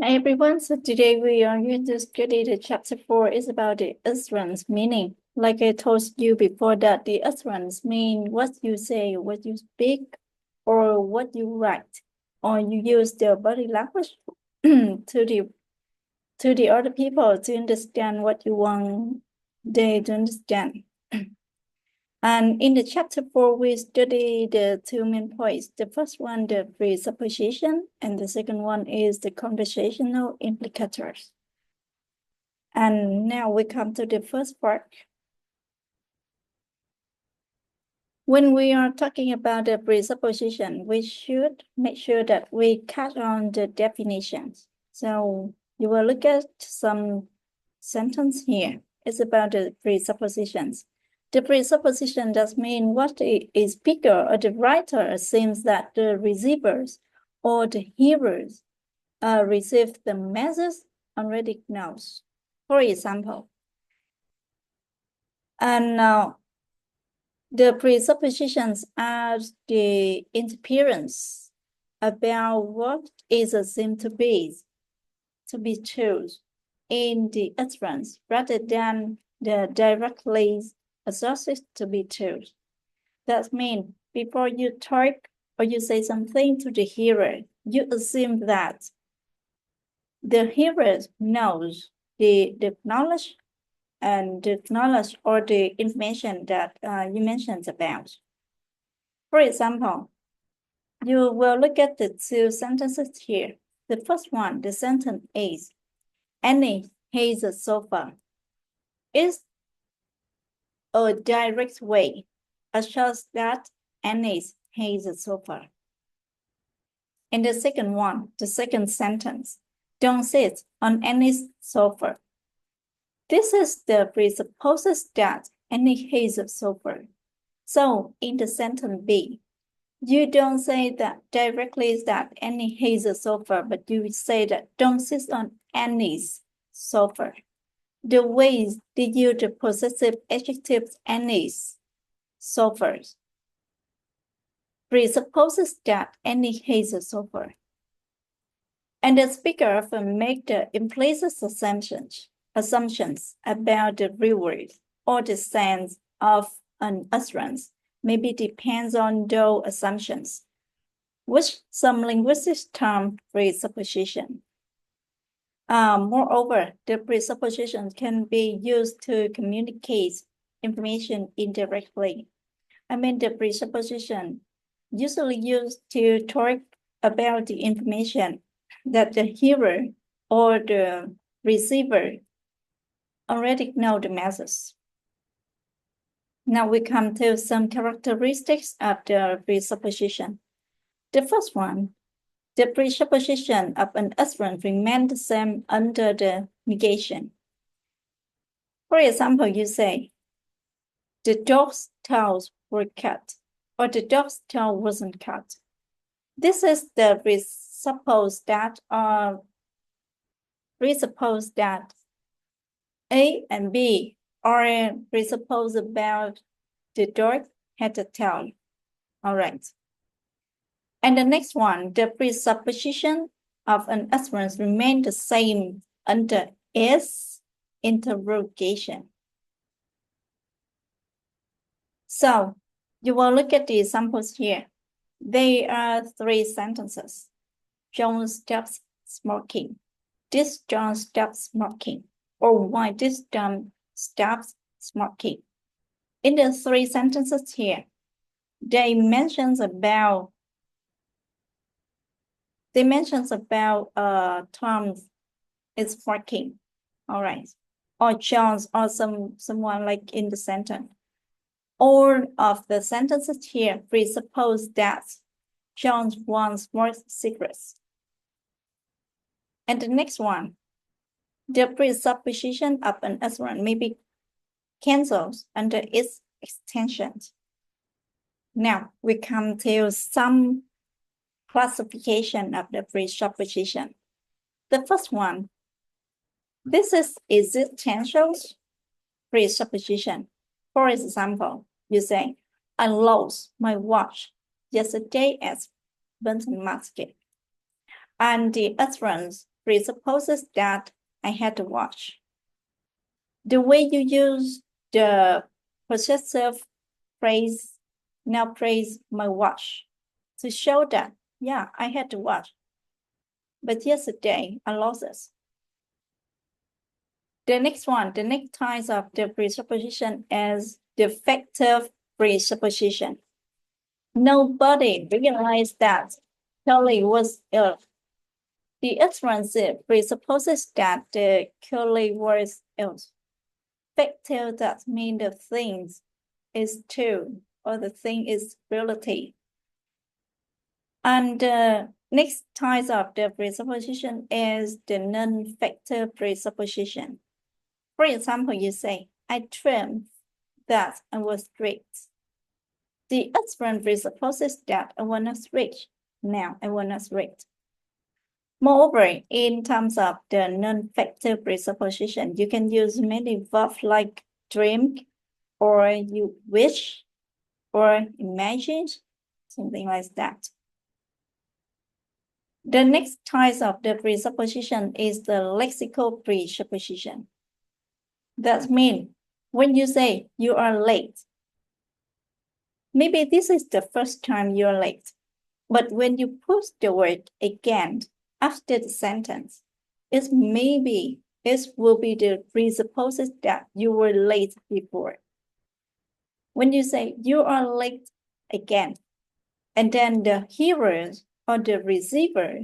Hi everyone, so today we are going to study the chapter 4 is about the utterance meaning. Like I told you before that the utterance mean what you say, what you speak, or what you write, or you use the body language to the other people to understand what you want they to understand. And in the chapter 4, we study the two main points. The first one, the presupposition, and the second one is the conversational implicators. And now we come to the first part. When we are talking about the presupposition, we should make sure that we catch on the definitions. So you will look at some sentence here. It's about the presuppositions. The presupposition does mean what a speaker or the writer assumes that the receivers or the hearers receive the message already knows. For example, and now the presuppositions are the inference about what is assumed to be true in the utterance rather than the directly associated to be true. That means before you talk or you say something to the hearer, you assume that the hearer knows the knowledge and the knowledge or the information that you mentioned about. For example, you will look at the two sentences here. The first one, the sentence is, Annie has a sofa. Is a direct way assures that Annie has a sofa. In the second one, the second sentence, don't sit on Annie's sofa. This is the presupposes that Annie has a sofa. So in the sentence B, you don't say that directly that Annie has a sofa, but you say that don't sit on Annie's sofa. The ways they use the possessive adjective Annie's sofa presupposes that Annie has a sofa. And the speaker often makes the implicit assumptions about the real word or the sense of an utterance. Maybe depends on those assumptions, which some linguists term presupposition. Moreover, the presupposition can be used to communicate information indirectly. I mean, the presupposition usually used to talk about the information that the hearer or the receiver already know the message. Now we come to some characteristics of the presupposition. The first one, the presupposition of an utterance remains the same under the negation. For example, you say, the dog's tails were cut, or the dog's tail wasn't cut. This is the presuppose that A and B are presuppose about the dog had a tail. All right. And the next one, the presupposition of an utterance remains the same under S interrogation. So you will look at the examples here. They are three sentences. John stops smoking. This John stops smoking. Or why this John stops smoking. In the three sentences here, they mentions about Tom is smoking. All right. Or John's or someone like in the sentence. All of the sentences here presuppose that John wants more cigarettes. And the next one, the presupposition of an utterance may be cancelled under its extension. Now we come to some classification of the presupposition. The first one, this is existential presupposition. For example, you say, I lost my watch yesterday at Benton Market. And the utterance presupposes that I had to watch. The way you use the possessive phrase, now praise my watch, to show that, yeah, I had to watch. But yesterday, I lost it. The next type of the presupposition is defective presupposition. Nobody realized that Kelly was ill. The utterance presupposes that the Kelly was ill. Factual that means the thing is true or the thing is reality. And the next type of the presupposition is the non-factor presupposition. For example, you say, I dreamed that I was rich. The utterance presupposes that I was not rich. Now I was not rich. Moreover, in terms of the non-factor presupposition, you can use many verbs like dream, or you wish, or imagine, something like that. The next type of the presupposition is the lexical presupposition. That means when you say you are late, maybe this is the first time you are late, but when you put the word again after the sentence, it will be the presupposes that you were late before. When you say you are late again, and then the hearer or the receiver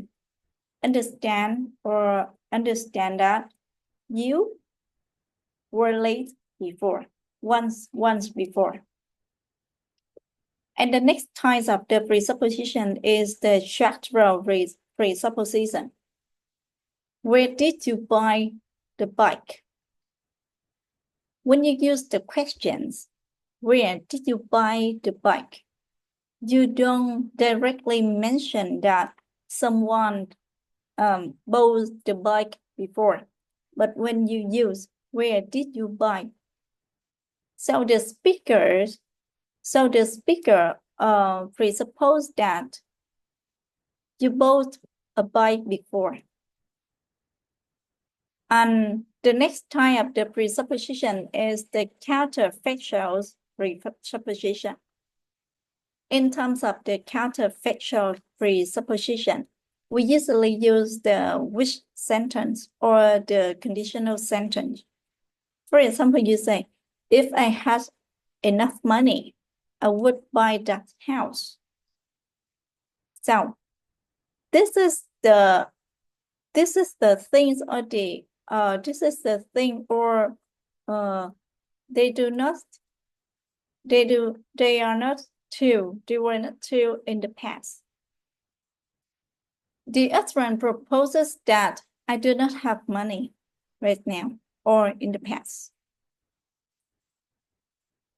understand that you were late before, once before. And the next type of the presupposition is the structural presupposition. Where did you buy the bike? When you use the questions, where did you buy the bike? You don't directly mention that someone bought the bike before, but when you use where did you buy, so the speaker presuppose that you bought a bike before. And the next type of the presupposition is the counterfactual presupposition. In terms of the counterfactual presupposition, we usually use the which sentence or the conditional sentence. For example, you say, if I had enough money, I would buy that house. So this is the things or the this is the thing or they were not true in the past. The utterance proposes that I do not have money right now or in the past.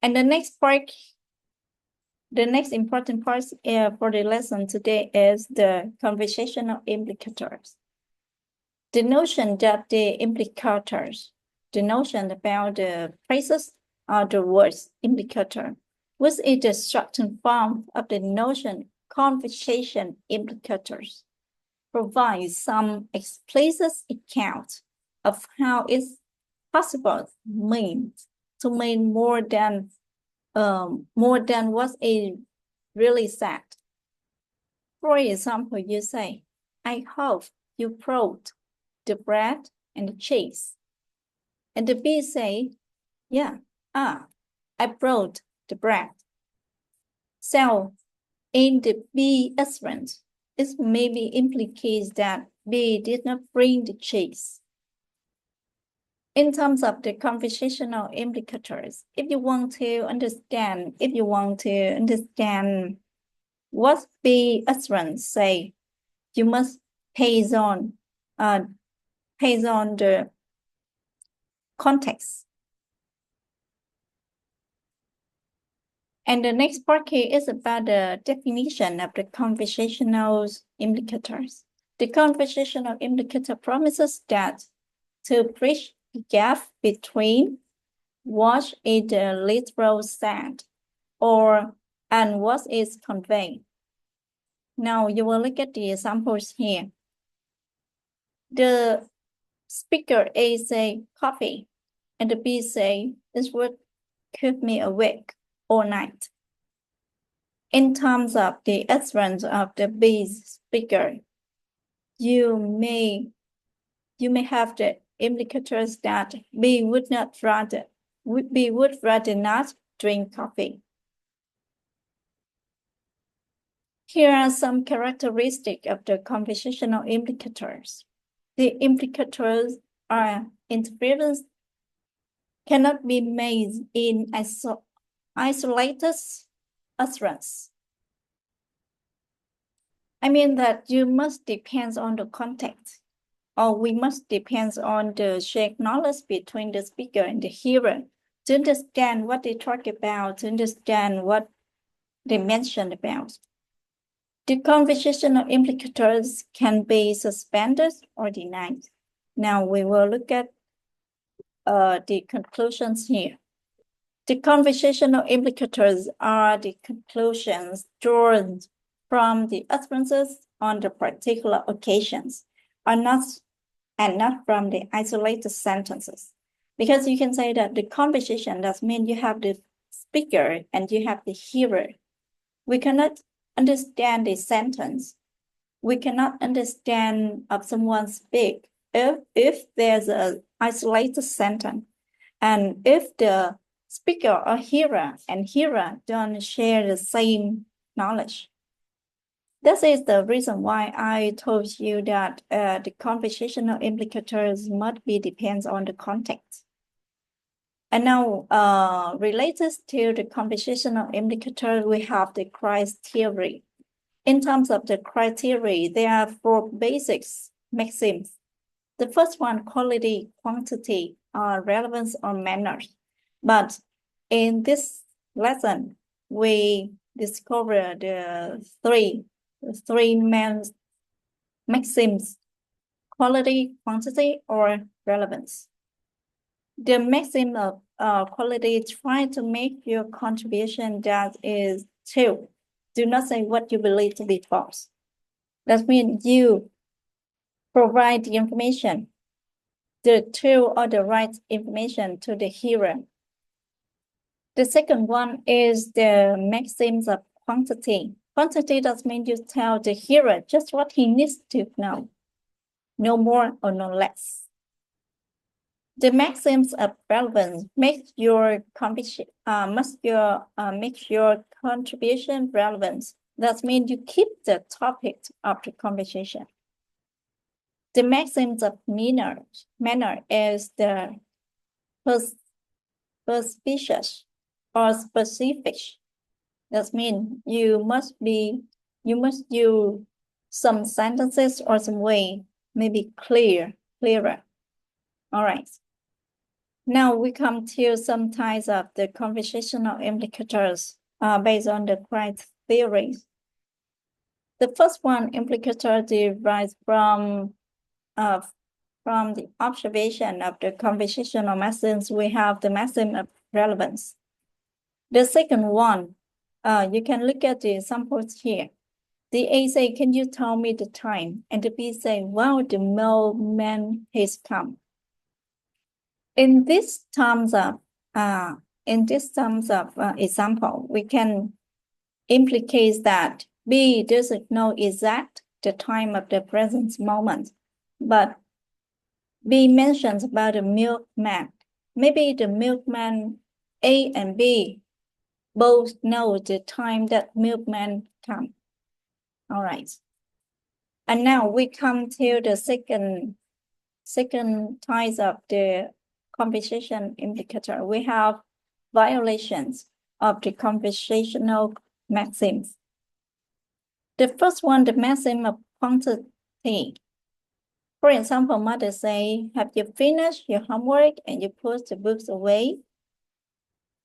And the next important part for the lesson today is the conversational implicators. The notion that the implicators, the notion about the phrases or the words implicator, which is the structured form of the notion conversation implicators, provides some explicit account of how it's possible to mean more than what it really said. For example, you say, I hope you brought the bread and the cheese. And the bee say, yeah, I brought the bread. So in the bee utterance, it maybe implicates that bee did not bring the cheese. In terms of the conversational implicators, if you want to understand what bee utterance say, you must pass on the context. And the next part here is about the definition of the conversational implicators. The conversational implicator promises that to bridge the gap between what is the literal said and what is conveyed. Now you will look at the examples here. The speaker A say coffee, and the B say this would keep me awake all night. In terms of the utterance of the B speaker, you may have the indicators that B would rather not drink coffee. Here are some characteristics of the conversational implicators. The implicators are interference cannot be made in isolated utterance. I mean that you must depend on the context, or we must depend on the shared knowledge between the speaker and the hearer to understand what they talk about, to understand what they mention about. The conversational implicators can be suspended or denied. Now we will look at the conclusions here. The conversational implicators are the conclusions drawn from the utterances on the particular occasions, and not from the isolated sentences. Because you can say that the conversation does mean you have the speaker and you have the hearer. We cannot understand the sentence. We cannot understand of someone speak if there's an isolated sentence, and if the speaker or hearer don't share the same knowledge. This is the reason why I told you that the conversational implicators must be depends on the context. And now, related to the conversational implicator, we have the criteria. In terms of the criteria, there are 4 basic maxims. The first one, quality, quantity, relevance, or manners. But in this lesson, we discover the three main maxims: quality, quantity, or relevance. The maxim of quality, try to make your contribution that is true. Do not say what you believe to be false. That means you provide the information, the true or the right information to the hearer. The second one is the maxims of quantity. Quantity does mean you tell the hearer just what he needs to know, no more or no less. The maxims of relevance make your contribution relevant. That means you keep the topic of the conversation. The maxims of manner is the perspicacious or specific. That means you must use some sentences or some way, maybe clearer. All right. Now we come to some types of the conversational implicators based on the criteria. The first one, implicator, derives from the observation of the conversational maxims. We have the maxim of relevance. The second one, you can look at the examples here. The A say, "Can you tell me the time?" And the B say, "Well, the mailman has come." In this terms of example, we can implicate that B doesn't know exact the time of the present moment, but B mentions about the milkman. Maybe the milkman A and B both know the time that milkman come. All right. And now we come to the second type of the conversation implicator. We have violations of the conversational maxims. The first one, the maxim of quantity. For example, mother say, "Have you finished your homework?" And you put the books away.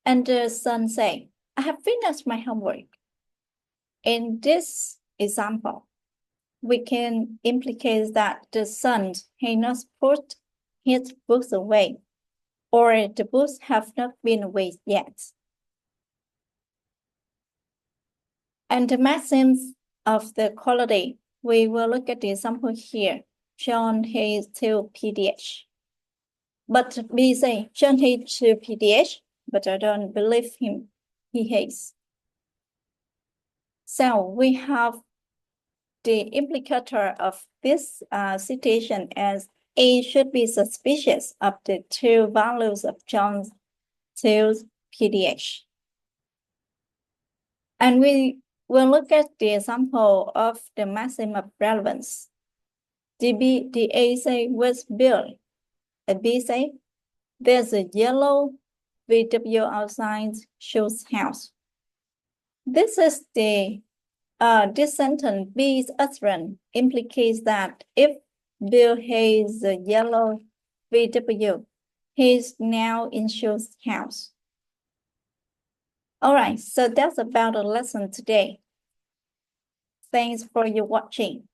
And the son say, "I have finished my homework." In this example, we can implicate that the son has not put his books away, or the books have not been away yet. And the maxims of the quality, we will look at the example here. John hates to PDH. But B say, John hates to PDH, but I don't believe him. He hates. So we have the implicator of this citation as A should be suspicious of the two values of John tells PDH. And we will look at the example of the maximum of relevance. The A say, where's Bill? And B say, there's a yellow VW outside Show's house. This is this sentence, B's utterance implicates that if Bill has a yellow VW, he's now in Show's house. All right, so that's about the lesson today. Thanks for your watching.